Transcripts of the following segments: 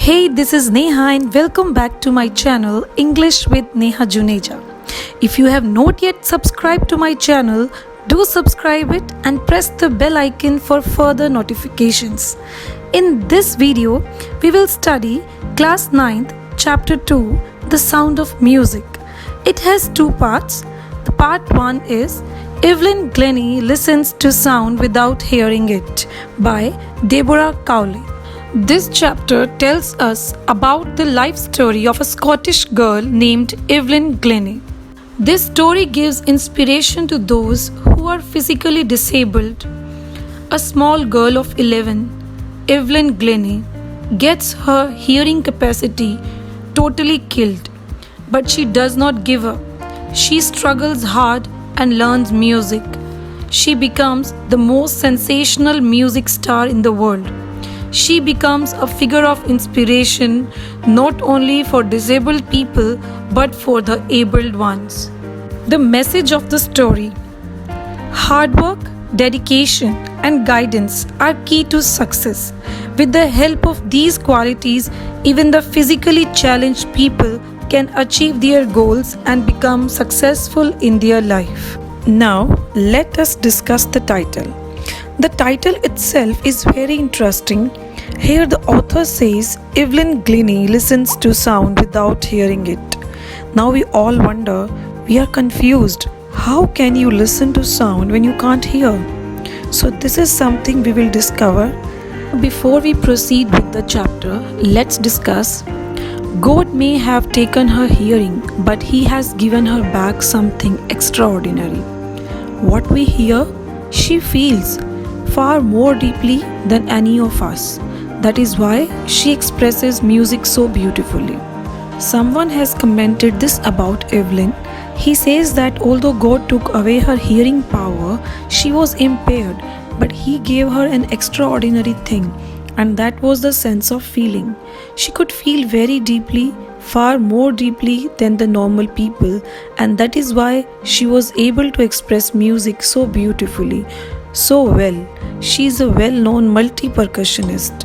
Hey, this is Neha and welcome back to my channel English with Neha Juneja. If you have not yet subscribed to my channel, do subscribe it and press the bell icon for further notifications. In this video, we will study class 9th chapter 2, The Sound of Music. It has two parts. The part 1 is Evelyn Glennie Listens to Sound Without Hearing It by Deborah Cowley. This chapter tells us about the life story of a Scottish girl named Evelyn Glennie. This story gives inspiration to those who are physically disabled. A small girl of 11, Evelyn Glennie, gets her hearing capacity totally killed, but she does not give up. She struggles hard and learns music. She becomes the most sensational music star in the world. She becomes a figure of inspiration not only for disabled people but for the abled ones. The message of the story: hard work, dedication, and guidance are key to success. With the help of these qualities, even the physically challenged people can achieve their goals and become successful in their life. Now, let us discuss the title. The title itself is very interesting. Here the author says Evelyn Glennie listens to sound without hearing it. Now we all wonder, we are confused. How can you listen to sound when you can't hear? So this is something we will discover. Before we proceed with the chapter, let's discuss. God may have taken her hearing, but He has given her back something extraordinary. What we hear, she feels far more deeply than any of us. That is why she expresses music so beautifully. Someone has commented this about Evelyn. He says that although God took away her hearing power, she was impaired, but He gave her an extraordinary thing, and that was the sense of feeling. She could feel very deeply, far more deeply than the normal people, and that is why she was able to express music so beautifully, so well. She is a well-known multi-percussionist.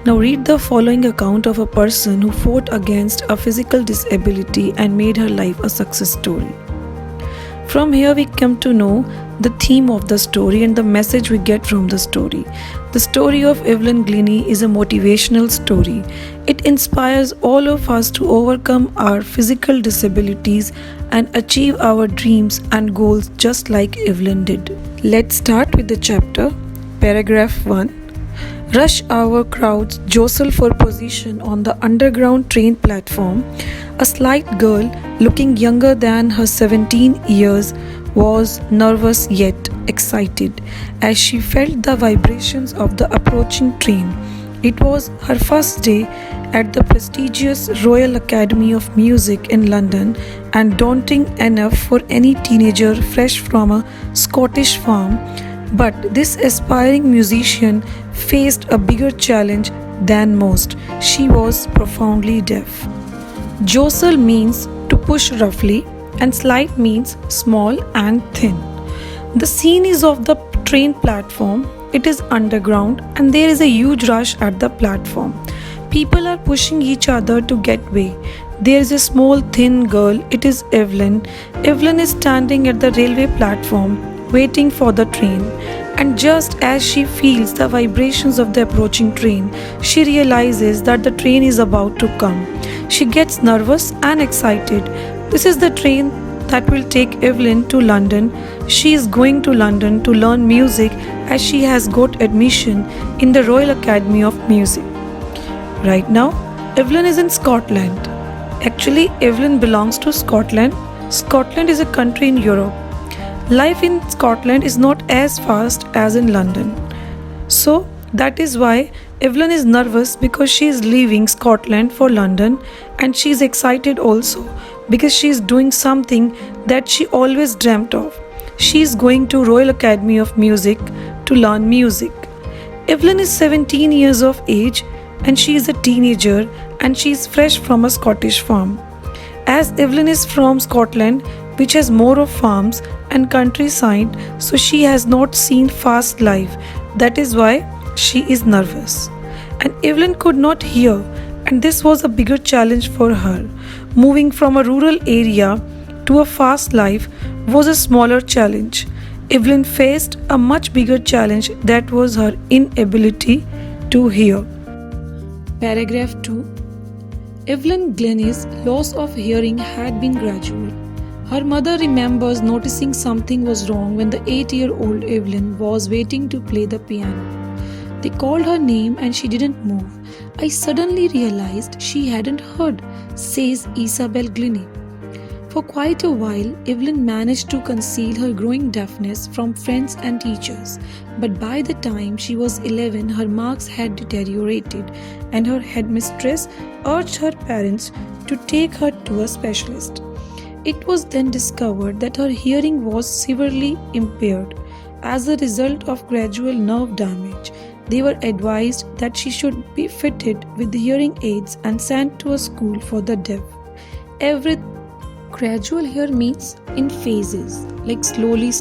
Now read the following account of a person who fought against a physical disability and made her life a success story. From here we come to know the theme of the story and the message we get from the story. The story of Evelyn Glennie is a motivational story. It inspires all of us to overcome our physical disabilities and achieve our dreams and goals just like Evelyn did. Let's start with the chapter. Paragraph 1. Rush hour crowds jostle for position on the underground train platform. A slight girl, looking younger than her 17 years, was nervous yet excited as she felt the vibrations of the approaching train. It was her first day at the prestigious Royal Academy of Music in London, and daunting enough for any teenager fresh from a Scottish farm. But this aspiring musician faced a bigger challenge than most. She was profoundly deaf. Jostle means to push roughly, and slight means small and thin. The scene is of the train platform. It is underground and there is a huge rush at the platform. People are pushing each other to get way. There is a small thin girl. It is Evelyn. Evelyn is standing at the railway platform waiting for the train, and just as she feels the vibrations of the approaching train, she realizes that the train is about to come. She gets nervous and excited. This is the train that will take Evelyn to London. She is going to London to learn music as she has got admission in the Royal Academy of Music. Right now, Evelyn is in Scotland. Actually, Evelyn belongs to Scotland. Scotland is a country in Europe. Life in Scotland is not as fast as in London. So that is why Evelyn is nervous, because she is leaving Scotland for London, and she is excited also because she is doing something that she always dreamt of. She is going to Royal Academy of Music to learn music. Evelyn is 17 years of age and she is a teenager, and she is fresh from a Scottish farm. As Evelyn is from Scotland, which has more of farms and countryside, so she has not seen fast life. That is why she is nervous. and Evelyn could not hear, and this was a bigger challenge for her. Moving from a rural area to a fast life was a smaller challenge. Evelyn faced a much bigger challenge, that was her inability to hear. Paragraph 2. Evelyn Glennie's loss of hearing had been gradual. Her mother remembers noticing something was wrong when the 8-year-old Evelyn was waiting to play the piano. They called her name and she didn't move. I suddenly realized she hadn't heard, says Isabel Glennie. For quite a while, Evelyn managed to conceal her growing deafness from friends and teachers, but by the time she was 11, her marks had deteriorated, and her headmistress urged her parents to take her to a specialist. It was then discovered that her hearing was severely impaired. As a result of gradual nerve damage, they were advised that she should be fitted with hearing aids and sent to a school for the deaf. Every gradual here means in phases, like slowly.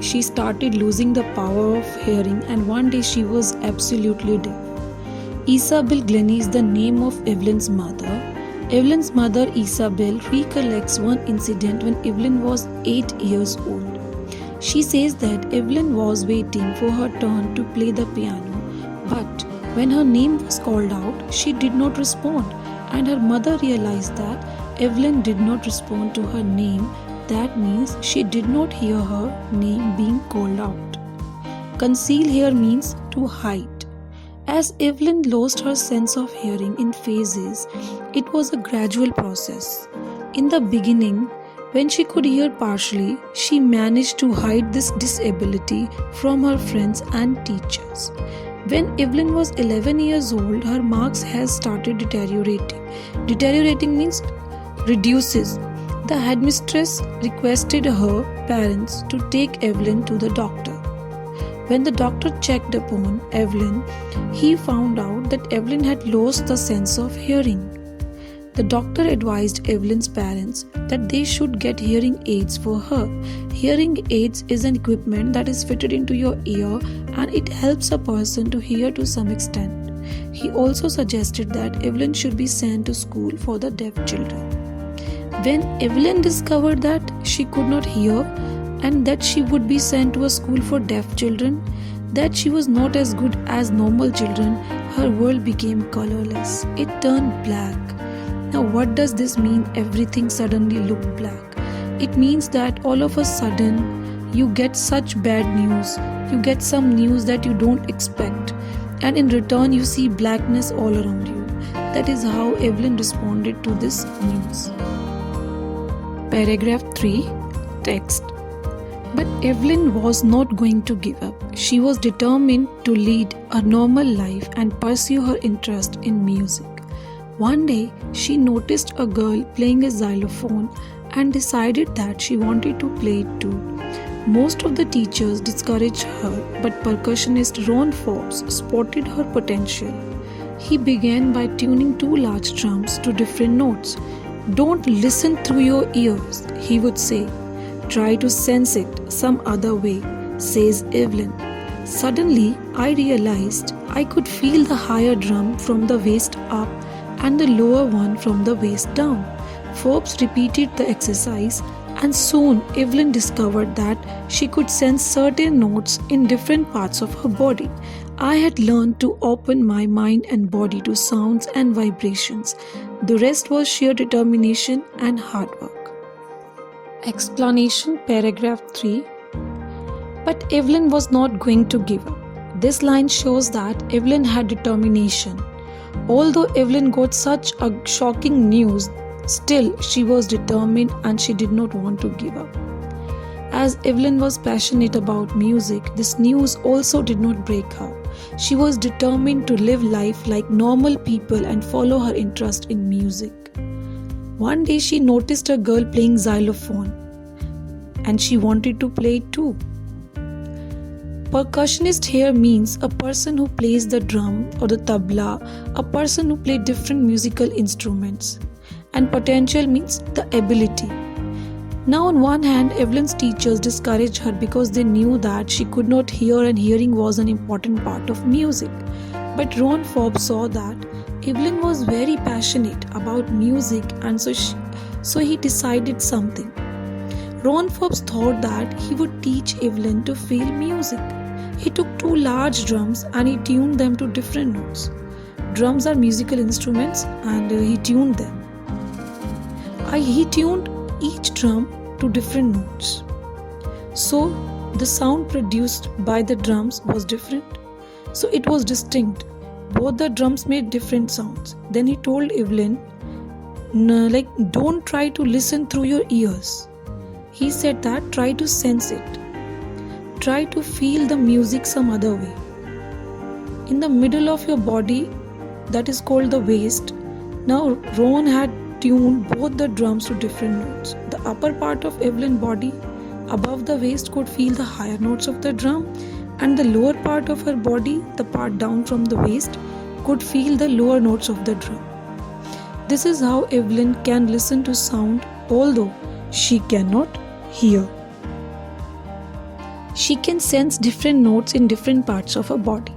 She started losing the power of hearing, and one day she was absolutely deaf. Isabel Glennie is the name of Evelyn's mother. Evelyn's mother, Isabel, recollects one incident when Evelyn was 8 years old. She says that Evelyn was waiting for her turn to play the piano, but when her name was called out, she did not respond, and her mother realized that Evelyn did not respond to her name. That means she did not hear her name being called out. Conceal here means to hide. As Evelyn lost her sense of hearing in phases, it was a gradual process. In the beginning, when she could hear partially, she managed to hide this disability from her friends and teachers. When Evelyn was 11 years old, her marks had started deteriorating. Deteriorating means reduces. The headmistress requested her parents to take Evelyn to the doctor. When the doctor checked upon Evelyn, he found out that Evelyn had lost the sense of hearing. The doctor advised Evelyn's parents that they should get hearing aids for her. Hearing aids is an equipment that is fitted into your ear and it helps a person to hear to some extent. He also suggested that Evelyn should be sent to school for the deaf children. When Evelyn discovered that she could not hear and that she would be sent to a school for deaf children, that she was not as good as normal children, her world became colorless. It turned black. Now what does this mean, everything suddenly looked black? It means that all of a sudden you get such bad news. You get some news that you don't expect, and in return you see blackness all around you. That is how Evelyn responded to this news. Paragraph 3. Text. But Evelyn was not going to give up. She was determined to lead a normal life and pursue her interest in music. One day, she noticed a girl playing a xylophone and decided that she wanted to play it too. Most of the teachers discouraged her, but percussionist Ron Forbes spotted her potential. He began by tuning 2 large drums to different notes. "Don't listen through your ears," he would say. "Try to sense it some other way," says Evelyn. "Suddenly, I realized I could feel the higher drum from the waist up and the lower one from the waist down." Forbes repeated the exercise, and soon Evelyn discovered that she could sense certain notes in different parts of her body. "I had learned to open my mind and body to sounds and vibrations. The rest was sheer determination and hard work." Explanation. Paragraph 3. But Evelyn was not going to give up. This line shows that Evelyn had determination. Although Evelyn got such a shocking news, still she was determined and she did not want to give up. As Evelyn was passionate about music, this news also did not break her. She was determined to live life like normal people and follow her interest in music. One day she noticed a girl playing xylophone and she wanted to play it too. Percussionist here means a person who plays the drum or the tabla, a person who plays different musical instruments. And potential means the ability. Now on one hand, Evelyn's teachers discouraged her because they knew that she could not hear and hearing was an important part of music. But Ron Forbes saw that Evelyn was very passionate about music, and so he decided something. Ron Forbes thought that he would teach Evelyn to feel music. He took two large drums and he tuned them to different notes. Drums are musical instruments and he tuned them. He tuned each drum to different notes. So the sound produced by the drums was different. So it was distinct. Both the drums made different sounds. Then he told Evelyn, don't try to listen through your ears. He said that try to sense it. Try to feel the music some other way. In the middle of your body, that is called the waist. Now Ron had tuned both the drums to different notes. The upper part of Evelyn's body above the waist could feel the higher notes of the drum, and the lower part of her body, the part down from the waist, could feel the lower notes of the drum. This is how Evelyn can listen to sound although she cannot hear. She can sense different notes in different parts of her body.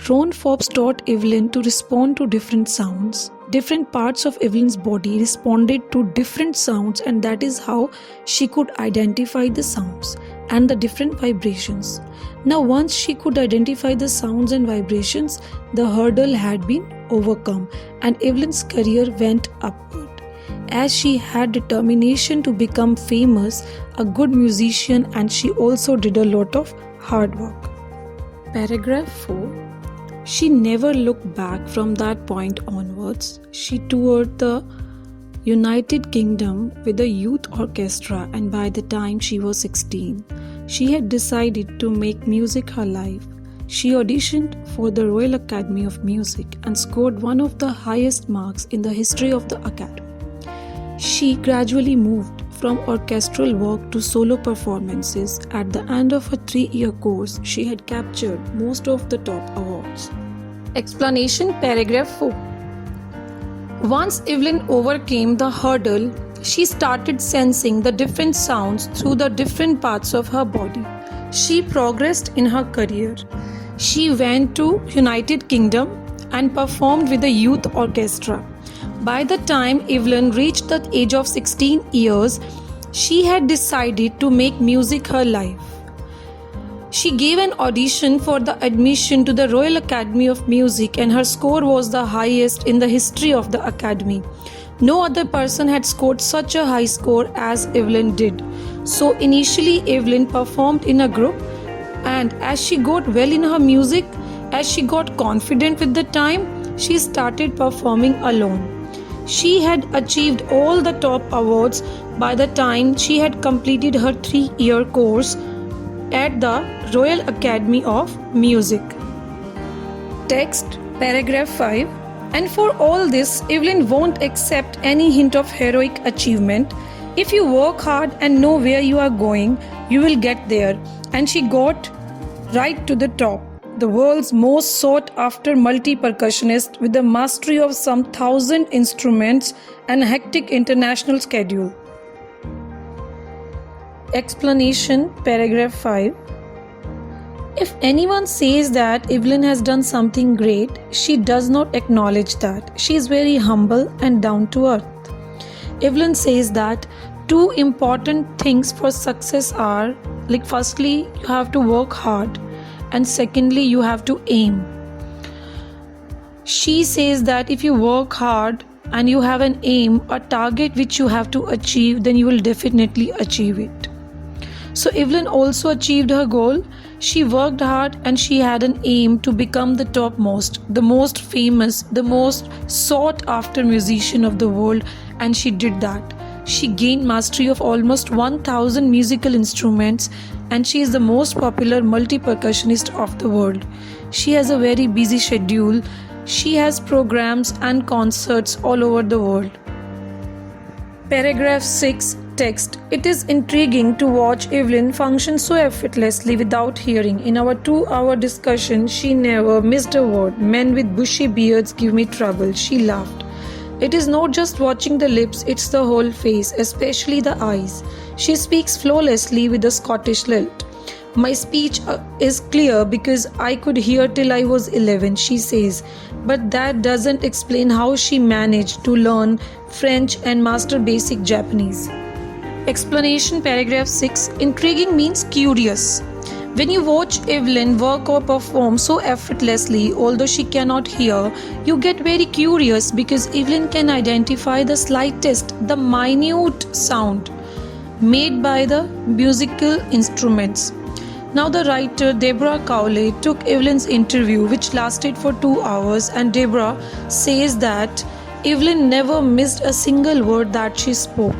Ron Forbes taught Evelyn to respond to different sounds. Different parts of Evelyn's body responded to different sounds, and that is how she could identify the sounds and the different vibrations. Now, once she could identify the sounds and vibrations, the hurdle had been overcome and Evelyn's career went upward. As she had determination to become famous, a good musician, and she also did a lot of hard work. Paragraph 4. She never looked back from that point onwards. She toured the United Kingdom with a youth orchestra, and by the time she was 16, she had decided to make music her life. She auditioned for the Royal Academy of Music and scored one of the highest marks in the history of the Academy. She gradually moved from orchestral work to solo performances. At the end of her 3-year course, she had captured most of the top awards. Explanation, paragraph 4. Once Evelyn overcame the hurdle, she started sensing the different sounds through the different parts of her body. She progressed in her career. She went to United Kingdom and performed with the youth orchestra. By the time Evelyn reached the age of 16 years, she had decided to make music her life. She gave an audition for the admission to the Royal Academy of Music, and her score was the highest in the history of the Academy. No other person had scored such a high score as Evelyn did. So initially Evelyn performed in a group, and as she got well in her music, as she got confident with the time, she started performing alone. She had achieved all the top awards by the time she had completed her 3-year course at the Royal Academy of Music. Text, paragraph 5. And for all this, Evelyn won't accept any hint of heroic achievement. If you work hard and know where you are going, you will get there. And she got right to the top. The world's most sought-after multi-percussionist with the mastery of some 1,000 instruments and a hectic international schedule. Explanation, paragraph 5. If anyone says that Evelyn has done something great, she does not acknowledge that. She is very humble and down to earth. Evelyn says that two important things for success are, firstly, you have to work hard, and secondly, you have to aim. She says that if you work hard and you have an aim, a target which you have to achieve, then you will definitely achieve it. So Evelyn also achieved her goal. She worked hard and she had an aim to become the topmost, the most famous, the most sought after musician of the world, and she did that. She gained mastery of almost 1,000 musical instruments, and she is the most popular multi-percussionist of the world. She has a very busy schedule. She has programs and concerts all over the world. Paragraph 6. Text. It is intriguing to watch Evelyn function so effortlessly without hearing. In our 2-hour discussion, she never missed a word. Men with bushy beards give me trouble. She laughed. It is not just watching the lips, it's the whole face, especially the eyes. She speaks flawlessly with a Scottish lilt. My speech is clear because I could hear till I was 11, she says. But that doesn't explain how she managed to learn French and master basic Japanese. Explanation paragraph 6. Intriguing means curious. When you watch Evelyn work or perform so effortlessly, although she cannot hear, you get very curious because Evelyn can identify the slightest, the minute sound made by the musical instruments. Now, the writer Deborah Cowley took Evelyn's interview, which lasted for 2 hours, and Deborah says that Evelyn never missed a single word that she spoke.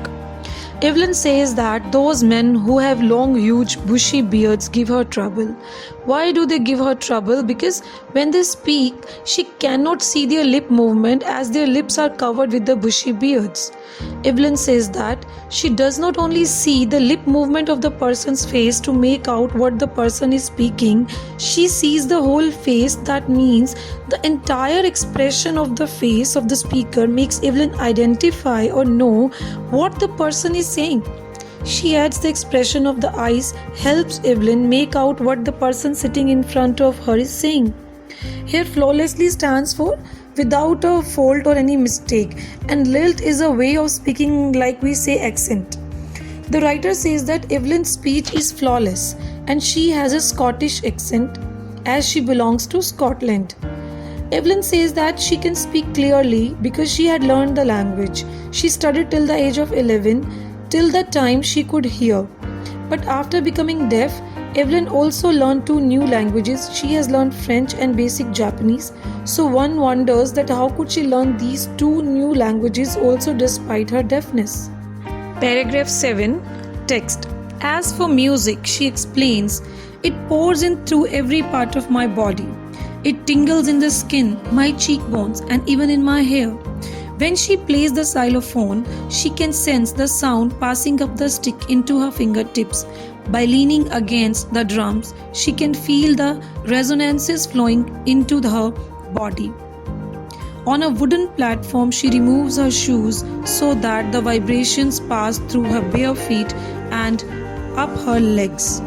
Evelyn says that those men who have long, huge, bushy beards give her trouble. Why do they give her trouble? Because when they speak, she cannot see their lip movement as their lips are covered with the bushy beards. Evelyn says that she does not only see the lip movement of the person's face to make out what the person is speaking, she sees the whole face. That means the entire expression of the face of the speaker makes Evelyn identify or know what the person is saying. She adds the expression of the eyes helps Evelyn make out what the person sitting in front of her is saying. Here flawlessly stands for without a fault or any mistake, and lilt is a way of speaking like we say accent. The writer says that Evelyn's speech is flawless and she has a Scottish accent as she belongs to Scotland. Evelyn says that she can speak clearly because she had learned the language. She studied till the age of 11, till the time she could hear. But after becoming deaf, Evelyn also learned 2 new languages. She has learned French and basic Japanese. So one wonders that how could she learn these 2 new languages also despite her deafness. Paragraph 7. Text. As for music, she explains, it pours in through every part of my body. It tingles in the skin, my cheekbones, and even in my hair. When she plays the xylophone, she can sense the sound passing up the stick into her fingertips. By leaning against the drums, she can feel the resonances flowing into her body. On a wooden platform, she removes her shoes so that the vibrations pass through her bare feet and up her legs.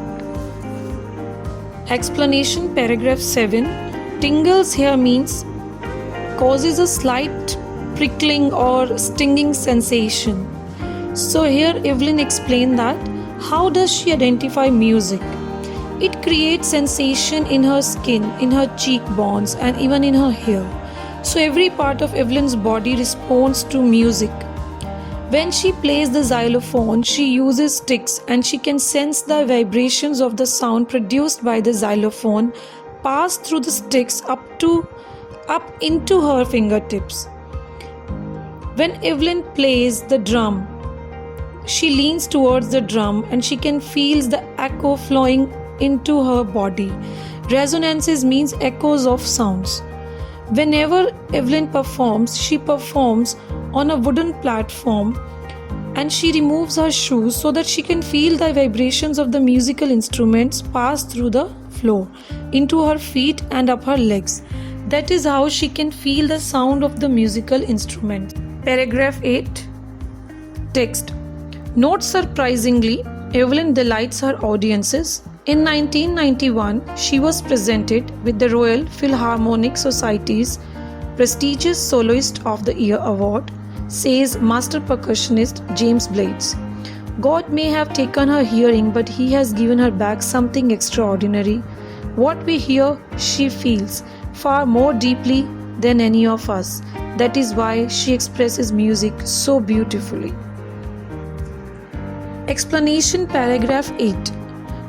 Explanation paragraph 7. Tingles here means causes a slight prickling or stinging sensation. So here Evelyn explained that how does she identify music? It creates sensation in her skin, in her cheekbones, and even in her hair. So every part of Evelyn's body responds to music. When she plays the xylophone, she uses sticks and she can sense the vibrations of the sound produced by the xylophone pass through the sticks up into her fingertips. When Evelyn plays the drum, she leans towards the drum and she can feel the echo flowing into her body. Resonances means echoes of sounds. Whenever Evelyn performs, she performs on a wooden platform and she removes her shoes so that she can feel the vibrations of the musical instruments pass through the floor into her feet and up her legs. That is how she can feel the sound of the musical instruments. Paragraph 8. Text. Not surprisingly, Evelyn delights her audiences. In 1991, she was presented with the Royal Philharmonic Society's prestigious Soloist of the Year award, says master percussionist James Blades. God may have taken her hearing, but he has given her back something extraordinary. What we hear, she feels far more deeply than any of us. That is why she expresses music so beautifully. Explanation paragraph 8.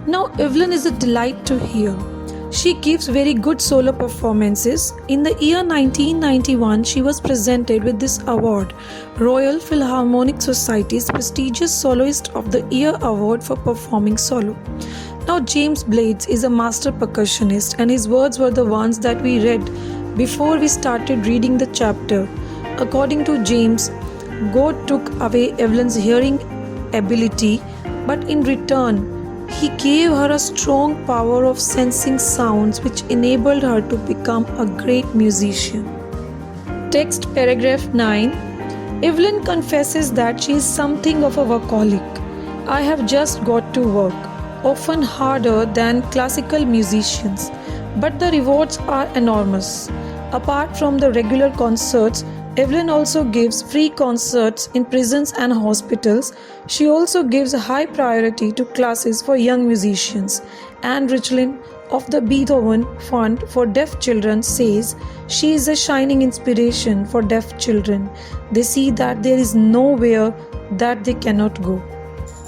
Now Evelyn is a delight to hear. She gives very good solo performances. In the year 1991, she was presented with this award, Royal Philharmonic Society's prestigious Soloist of the Year award for performing solo. Now James Blades is a master percussionist and his words were the ones that we read before we started reading the chapter. According to James, God took away Evelyn's hearing ability, but in return, he gave her a strong power of sensing sounds which enabled her to become a great musician. Text paragraph 9. Evelyn confesses that she is something of a workaholic. I have just got to work. often harder than classical musicians, but the rewards are enormous. Apart from the regular concerts, Evelyn also gives free concerts in prisons and hospitals. She also gives a high priority to classes for young musicians. Anne Richlin of the Beethoven Fund for Deaf Children says she is a shining inspiration for deaf children. They see that there is nowhere that they cannot go.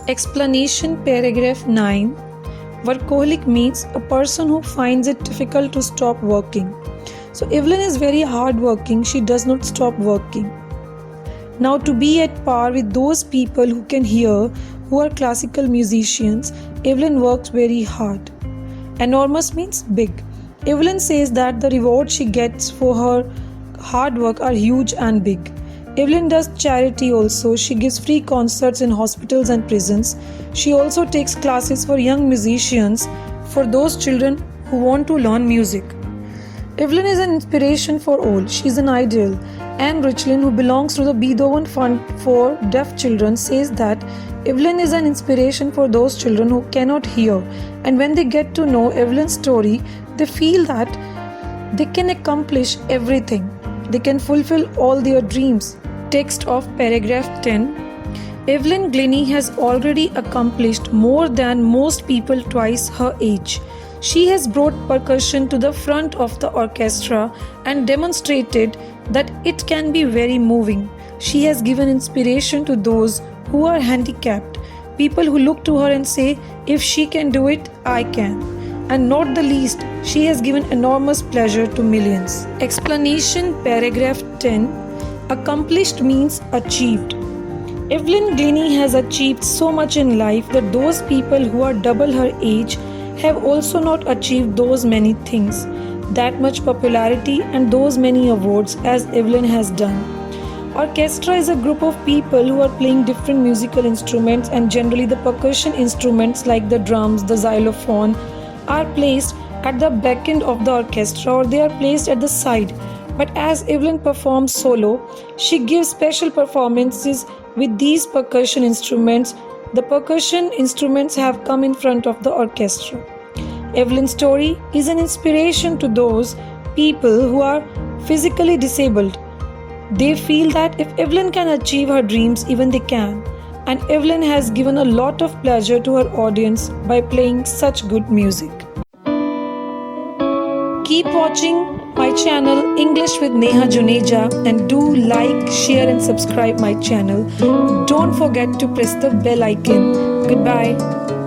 Explanation paragraph 9. Workaholic means a person who finds it difficult to stop working. So Evelyn is very hardworking, she does not stop working. Now, to be at par with those people who can hear, who are classical musicians, Evelyn works very hard. Enormous means big. Evelyn says that the rewards she gets for her hard work are huge and big. Evelyn does charity also. She gives free concerts in hospitals and prisons. She also takes classes for young musicians, for those children who want to learn music. Evelyn is an inspiration for all. She is an ideal. Anne Richlin, who belongs to the Beethoven Fund for Deaf Children, says that Evelyn is an inspiration for those children who cannot hear, and when they get to know Evelyn's story, they feel that they can accomplish everything. They can fulfill all their dreams. Text of paragraph 10. Evelyn Glennie has already accomplished more than most people twice her age. She has brought percussion to the front of the orchestra and demonstrated that it can be very moving. She has given inspiration to those who are handicapped, people who look to her and say, if she can do it, I can. And not the least, she has given enormous pleasure to millions. Explanation paragraph 10. Accomplished means achieved. Evelyn Glennie has achieved so much in life that those people who are double her age have also not achieved those many things, that much popularity and those many awards as Evelyn has done. Orchestra is a group of people who are playing different musical instruments, and generally the percussion instruments like the drums, the xylophone are placed at the back end of the orchestra, or they are placed at the side. But as Evelyn performs solo, she gives special performances with these percussion instruments. The percussion instruments have come in front of the orchestra. Evelyn's story is an inspiration to those people who are physically disabled. They feel that if Evelyn can achieve her dreams, even they can. And Evelyn has given a lot of pleasure to her audience by playing such good music. Keep watching my channel English with Neha Juneja, and do like, share and subscribe my channel. Don't forget to press the bell icon. Goodbye.